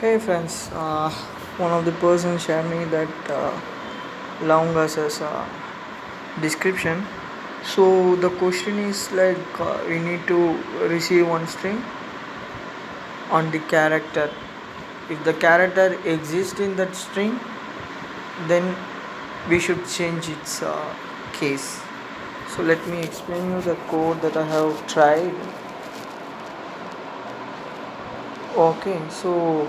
Hey friends, one of the person shared me that long as a description. So the question is like we need to receive one string on the character. If the character exists in that string, then we should change its case. So let me explain you the code that I have tried. Okay, so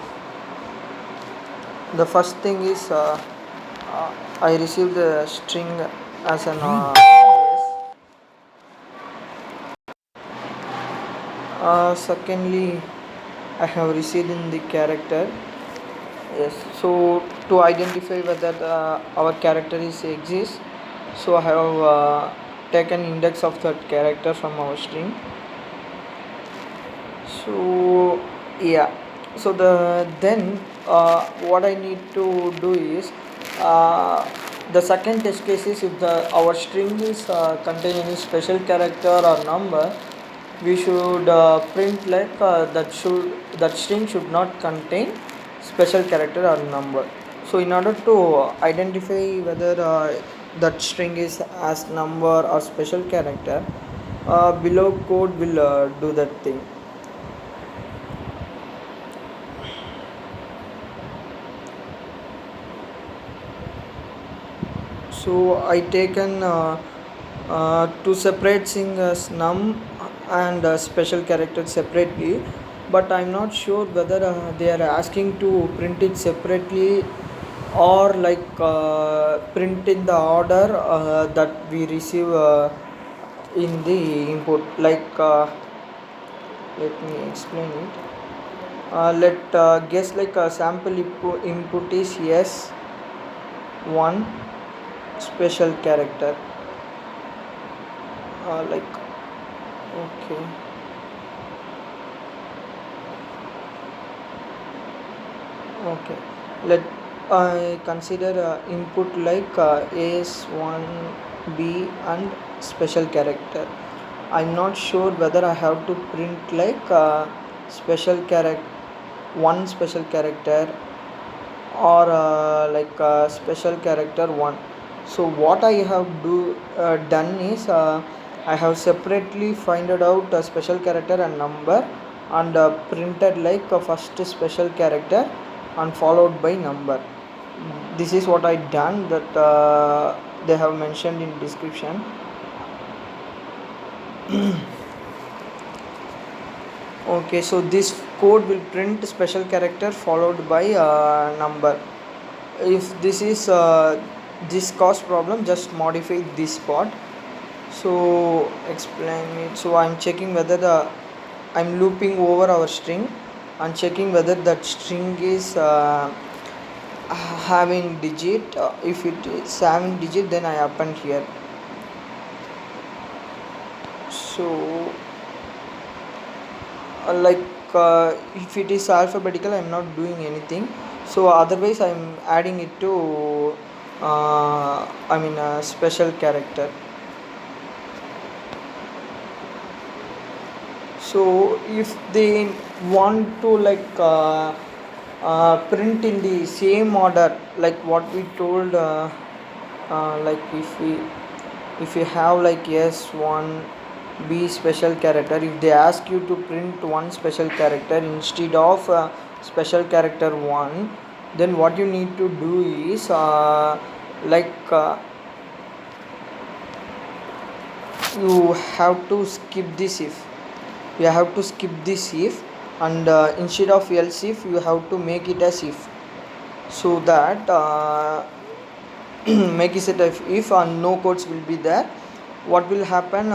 the first thing is I received the string as an yes. Secondly, I have received in the character yes. So to identify whether our character is exists, so I have taken index of that character from our string. So yeah, so what I need to do is the second test case is if the our string is contain any special character or number, we should print like that string should not contain special character or number. So in order to identify whether that string is as number or special character, below code will do that thing. So I taken two separate singers num and special characters separately, but I'm not sure whether they are asking to print it separately or like print in the order that we receive in the input, like let me explain it. Let guess like a sample input is yes one special character, like okay, okay, let I consider input like as1 b and special character. I'm not sure whether I have to print like special character one special character or like special character one. So what I have done is I have separately finded out a special character and number and printed like a first special character and followed by number. This is what I done that they have mentioned in description. Okay, so this code will print special character followed by number. If this cause problem, just modify this part. So explain it. So I'm checking whether I'm looping over our string and checking whether that string is having digit. If it is having digit, then I append here. So like if it is alphabetical, I'm not doing anything. So otherwise I'm adding it to a special character. So if they want to like print in the same order like what we told, like if we have like yes one b special character, if they ask you to print one special character instead of special character one, then what you need to do is like you have to skip this if and instead of else if you have to make it as if, so that make it if and no codes will be there. What will happen,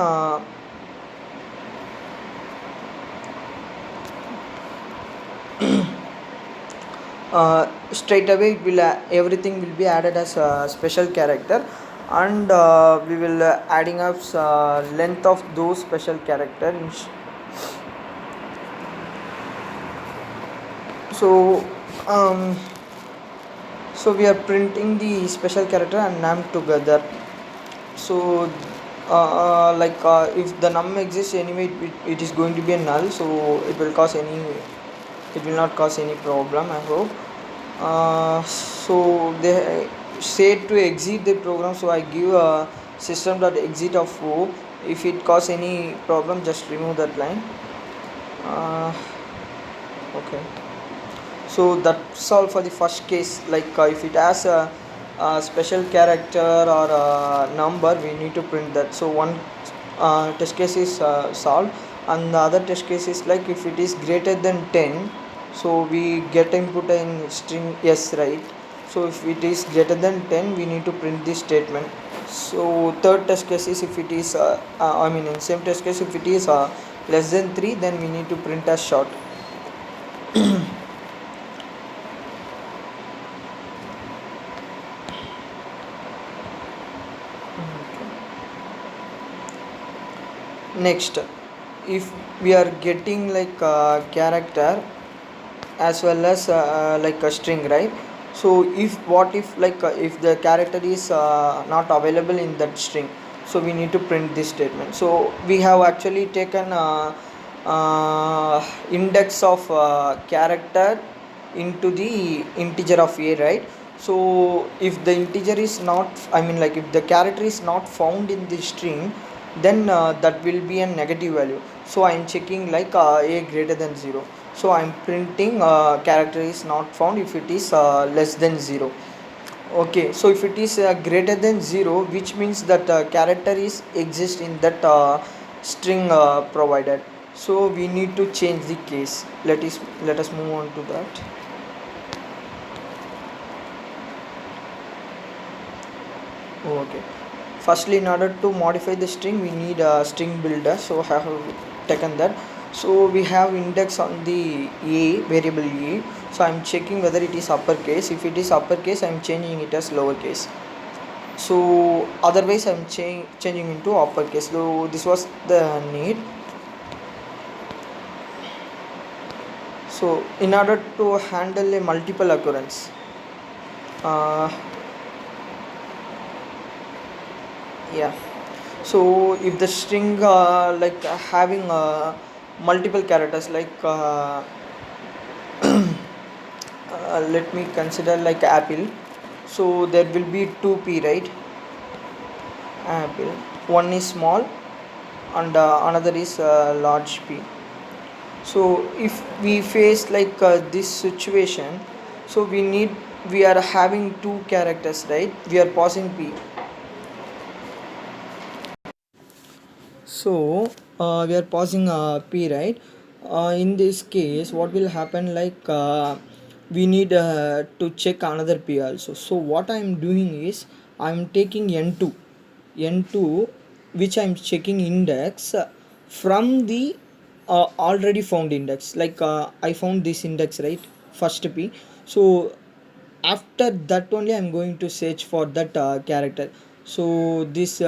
straight away it will everything will be added as a special character, and we will adding up length of those special character so so we are printing the special character and num together. So if the num exists anyway, it is going to be a null, so it will cause any it will not cause any problem, I hope. So they say to exit the program, so I give a system.exit of o. If it cause any problem, just remove that line. uh, okay, so that's all for the first case. Like if it has a special character or a number, we need to print that. So one test case is solved, and the other test case is like if it is greater than 10, so we get input in string yes, right? So if it is greater than 10, we need to print this statement. So third test case is if it is I mean in same test case, if it is less than 3, then we need to print as short. Next, if we are getting like a character as well as like a string, right? So if what if like if the character is not available in that string, so we need to print this statement. So we have actually taken index of character into the integer of a, right? So if the integer is not, I mean like if the character is not found in the string, then that will be a negative value. So I am checking like a greater than 0. So I am printing character is not found if it is less than 0. Okay, so if it is greater than 0, which means that character is exist in that string provided. So we need to change the case. Let us move on to that. Okay, firstly, in order to modify the string, we need a string builder. So I have taken that. So we have index on the a variable a. So I'm checking whether it is uppercase. If it is uppercase, I'm changing it as lowercase. So otherwise I'm changing into uppercase. So this was the need. So in order to handle a multiple occurrence, uh, yeah, so if the string like having multiple characters, like let me consider like apple. So there will be two p, right? Apple, one is small and another is large p. So if we face like this situation, so we are having two characters, right? We are passing p. So we are passing p, right? In this case, what will happen, like we need to check another p also. So what I am doing is I am taking n2 which I am checking index from the already found index. Like I found this index, right? First p. So after that only I'm going to search for that character. So this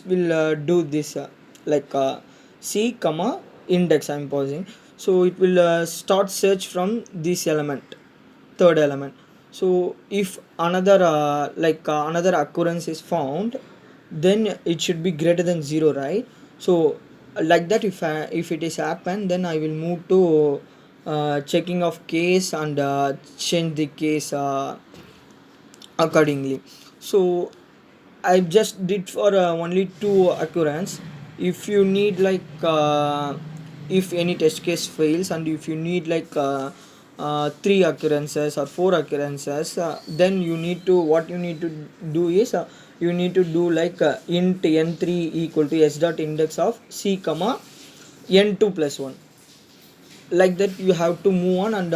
will do this like c comma index I'm pausing. So it will start search from this element, third element. So if another another occurrence is found, then it should be greater than 0, right? So like that, if it is happen, then I will move to checking of case and change the case accordingly. So I just did for only two occurrence. If you need like if any test case fails, and if you need like three occurrences or four occurrences, then you need to, what you need to do is you need to do like int n3 equal to s dot index of c comma n2 plus 1. Like that you have to move on and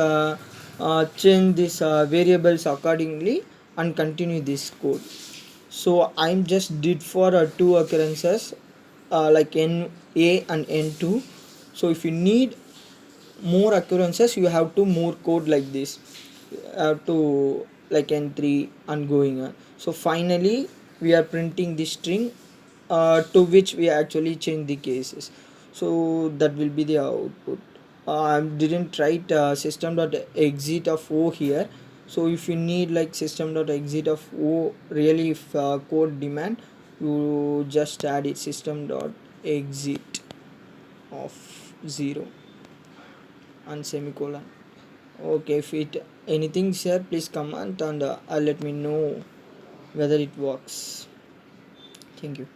change these variables accordingly and continue this code. So I'm just did for two occurrences like n a and n2. So if you need more occurrences, you have to more code like this. Have to like n3 and going on. So finally we are printing the string to which we actually change the cases. So that will be the output. I didn't write system.exit of o here. So if you need like system.exit of o, really if code demand, you just add it system.exit of 0. and semicolon. Okay, if it anything here, please comment and let me know whether it works. Thank you.